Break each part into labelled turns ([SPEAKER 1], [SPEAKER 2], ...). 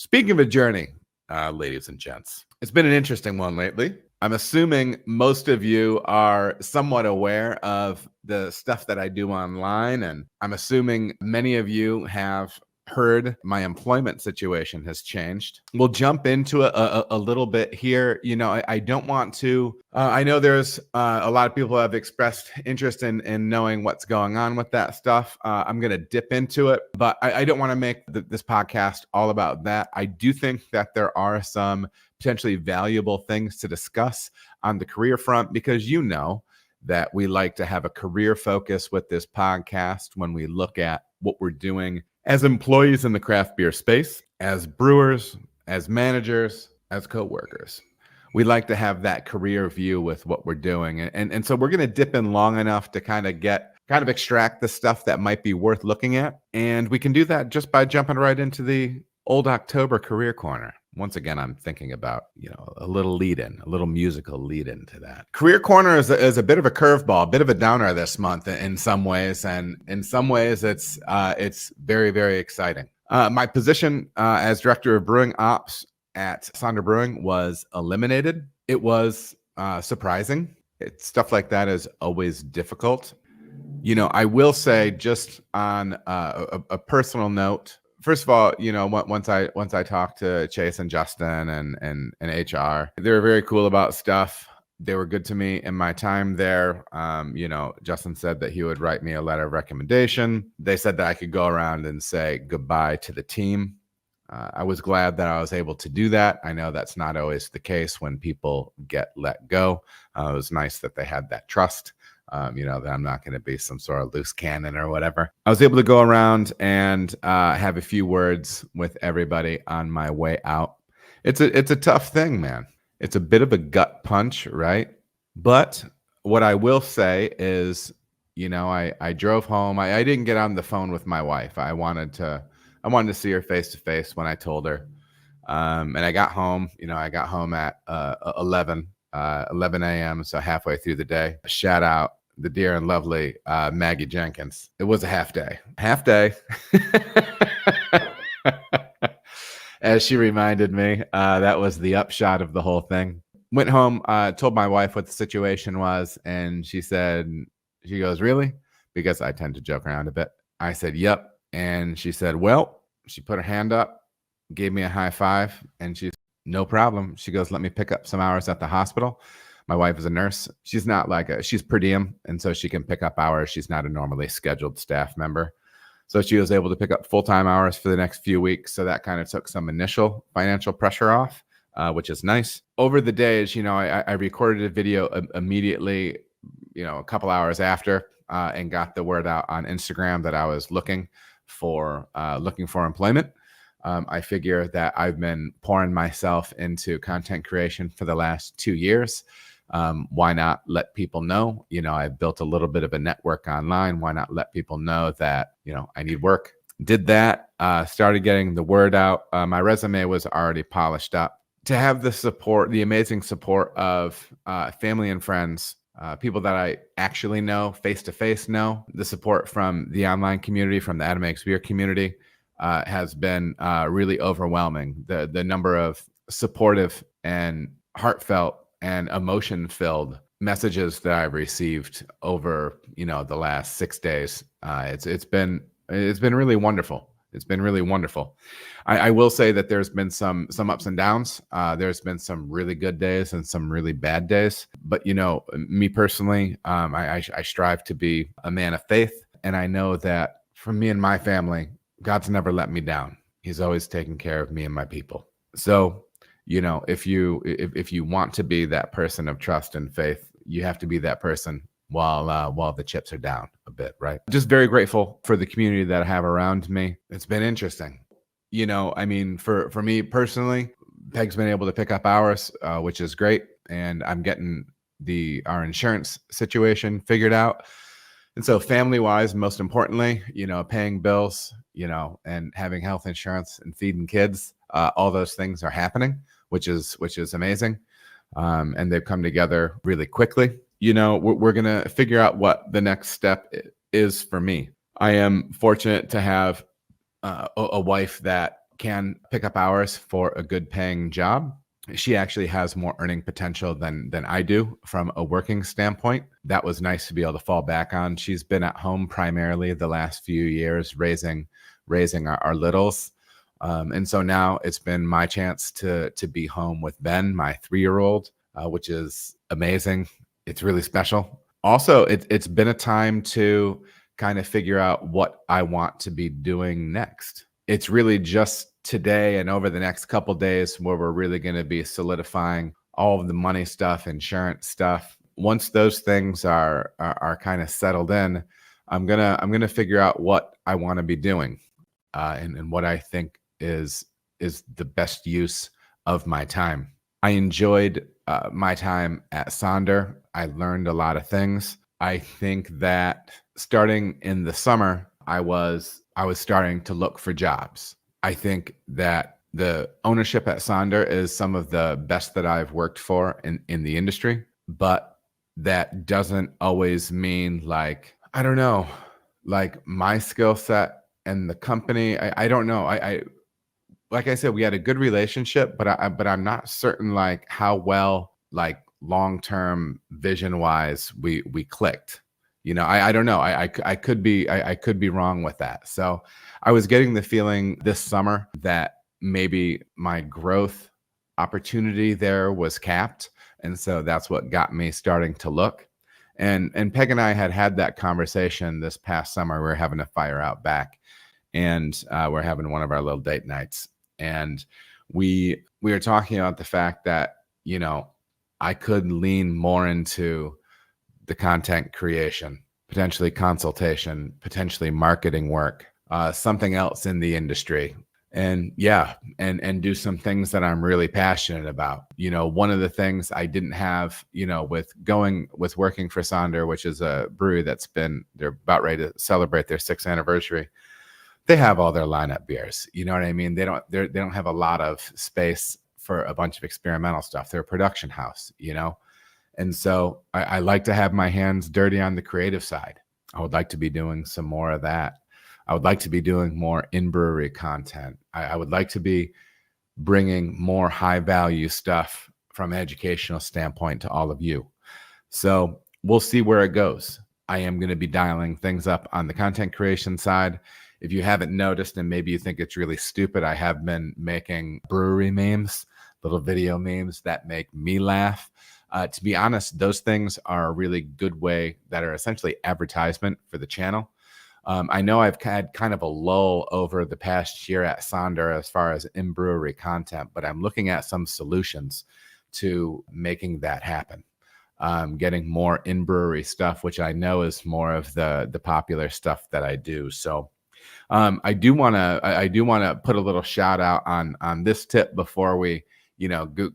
[SPEAKER 1] Speaking of a journey, ladies and gents, it's been an interesting one lately. I'm assuming most of you are somewhat aware of the stuff that I do online, and I'm assuming many of you have heard my employment situation has changed. We'll jump into it a little bit here. You know, I don't want to, I know there's a lot of people have expressed interest in knowing what's going on with that stuff. I'm going to dip into it, but I don't want to make this podcast all about that. I do think that there are some potentially valuable things to discuss on the career front, because you know that we like to have a career focus with this podcast when we look at what we're doing as employees in the craft beer space, as brewers, as managers, as co-workers. We like to have that career view with what we're doing. And so we're going to dip in long enough to kind of extract the stuff that might be worth looking at. And we can do that just by jumping right into the old October career corner. Once again, I'm thinking about, a little lead-in, a little musical lead-in to that. Career Corner is a bit of a curveball, a bit of a downer this month in some ways, and in some ways it's very, very exciting. My position as Director of Brewing Ops at Sonder Brewing was eliminated. It was surprising. Stuff like that is always difficult. I will say, just on a personal note, first of all, once I talked to Chase and Justin and HR, they were very cool about stuff. They were good to me in my time there. Justin said that he would write me a letter of recommendation. They said that I could go around and say goodbye to the team. I was glad that I was able to do that. I know that's not always the case when people get let go. It was nice that they had that trust. That I'm not going to be some sort of loose cannon or whatever. I was able to go around and have a few words with everybody on my way out. It's a tough thing, man. It's a bit of a gut punch, right? But what I will say is, I drove home. I didn't get on the phone with my wife. I wanted to see her face to face when I told her. And I got home. I got home at 11 a.m. So halfway through the day. Shout out the dear and lovely Maggie Jenkins. It was a half day. As she reminded me, that was the upshot of the whole thing. Went home, told my wife what the situation was, and she goes, really? Because I tend to joke around a bit. I said, yep. And she said, well, she put her hand up, gave me a high five, and she's no problem. She goes, let me pick up some hours at the hospital. My wife is a nurse. She's not she's per diem, and so she can pick up hours. She's not a normally scheduled staff member. So she was able to pick up full-time hours for the next few weeks. So that kind of took some initial financial pressure off, which is nice. Over the days, I recorded a video immediately, a couple hours after, and got the word out on Instagram that I was looking for employment. I figure that I've been pouring myself into content creation for the last 2 years. Why not let people know? I've built a little bit of a network online. Why not let people know that, I need work? Did that, started getting the word out. My resume was already polished up. To have the support, the amazing support of family and friends, people that I actually know, face-to-face know, the support from the online community, from the Adam Makes Beer community, has been really overwhelming. The number of supportive and heartfelt and emotion-filled messages that I've received over the last 6 days, it's been really wonderful. It's been really wonderful. I will say that there's been some ups and downs. There's been some really good days and some really bad days. But me personally, I strive to be a man of faith, and I know that for me and my family, God's never let me down. He's always taken care of me and my people. So, if you want to be that person of trust and faith, you have to be that person while the chips are down a bit, right? Just very grateful for the community that I have around me. It's been interesting. For me personally, Peg's been able to pick up hours, which is great. And I'm getting our insurance situation figured out. And so family-wise, most importantly, paying bills, and having health insurance and feeding kids, all those things are happening, which is amazing. And they've come together really quickly. We're going to figure out what the next step is for me. I am fortunate to have a wife that can pick up hours for a good paying job. She actually has more earning potential than I do from a working standpoint. That was nice to be able to fall back on. She's been at home primarily the last few years, raising our littles. And so now it's been my chance to be home with Ben, my 3-year-old, which is amazing. It's really special. Also, it's been a time to kind of figure out what I want to be doing next. It's really just today and over the next couple days where we're really going to be solidifying all of the money stuff, insurance stuff. Once those things are kind of settled in, I'm gonna figure out what I want to be doing, and what I think is the best use of my time. I enjoyed my time at Sonder. I learned a lot of things. I think that starting in the summer, I was starting to look for jobs. I think that the ownership at Sonder is some of the best that I've worked for in the industry, but that doesn't always mean, like, I don't know, like my skill set and the company. I don't know. I like I said, we had a good relationship, but I'm not certain like how well, like long-term vision wise we clicked. I don't know. I could be wrong with that. So I was getting the feeling this summer that maybe my growth opportunity there was capped. And so that's what got me starting to look. And Peg and I had that conversation this past summer. We were having a fire out back, and we're having one of our little date nights. And we were talking about the fact that, I could lean more into the content creation, potentially consultation, potentially marketing work, something else in the industry. And and do some things that I'm really passionate about. One of the things I didn't have, with working for Sonder, which is a brewery they're about ready to celebrate their 6th anniversary. They have all their lineup beers. You know what I mean? They don't have a lot of space for a bunch of experimental stuff. They're a production house, And so I like to have my hands dirty on the creative side. I would like to be doing some more of that. I would like to be doing more in-brewery content. I would like to be bringing more high-value stuff from an educational standpoint to all of you. So we'll see where it goes. I am going to be dialing things up on the content creation side. If you haven't noticed, and maybe you think it's really stupid, I have been making brewery memes, little video memes that make me laugh. To be honest, those things are a really good way that are essentially advertisement for the channel. I know I've had kind of a lull over the past year at Sonder as far as in-brewery content, but I'm looking at some solutions to making that happen. Getting more in-brewery stuff, which I know is more of the popular stuff that I do. So I do want to put a little shout out on this tip before we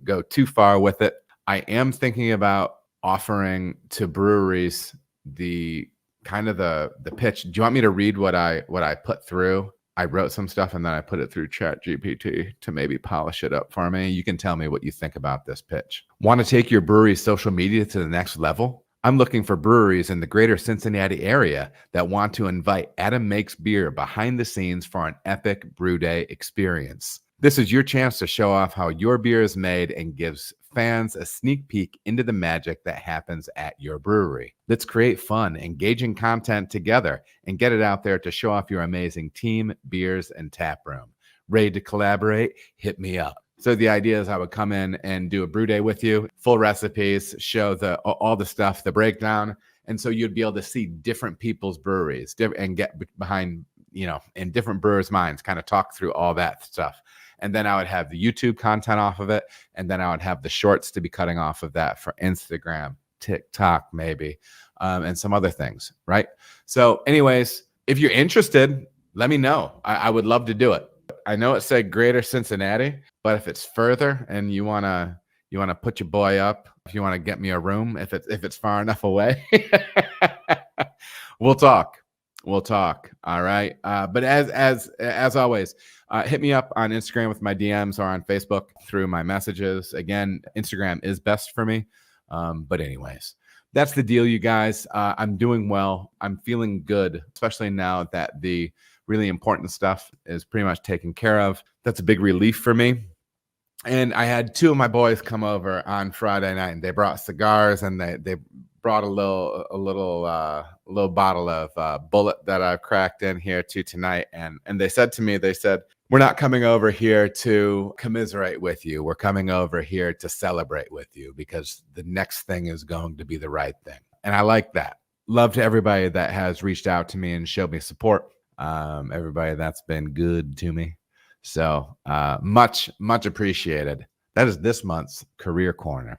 [SPEAKER 1] go too far with it. I am thinking about offering to breweries the kind of the pitch. Do you want me to read what I put through? I wrote some stuff and then I put it through ChatGPT to maybe polish it up for me. You can tell me what you think about this pitch. Want to take your brewery's social media to the next level? I'm looking for breweries in the greater Cincinnati area that want to invite Adam Makes Beer behind the scenes for an epic brew day experience. This is your chance to show off how your beer is made and gives fans a sneak peek into the magic that happens at your brewery. Let's create fun, engaging content together and get it out there to show off your amazing team, beers, and tap room. Ready to collaborate? Hit me up. So the idea is I would come in and do a brew day with you, full recipes, show all the stuff, the breakdown. And so you'd be able to see different people's breweries and get behind, in different brewers' minds, kind of talk through all that stuff. And then I would have the YouTube content off of it. And then I would have the shorts to be cutting off of that for Instagram, TikTok, maybe, and some other things, right? So anyways, if you're interested, let me know. I would love to do it. I know it said greater Cincinnati, but if it's further and you want to put your boy up, if you want to get me a room, if it's far enough away, we'll talk. All right. But as always, hit me up on Instagram with my DMs or on Facebook through my messages. Again, Instagram is best for me. But anyways, that's the deal, you guys. I'm doing well. I'm feeling good, especially now that the really important stuff is pretty much taken care of. That's a big relief for me. And I had two of my boys come over on Friday night, and they brought cigars, and they brought a little bottle of Bullet that I've cracked in here to tonight. And they said to me, they said, "We're not coming over here to commiserate with you. We're coming over here to celebrate with you, because the next thing is going to be the right thing." And I like that. Love to everybody that has reached out to me and showed me support. Everybody that's been good to me. So much appreciated. That is this month's Career Corner.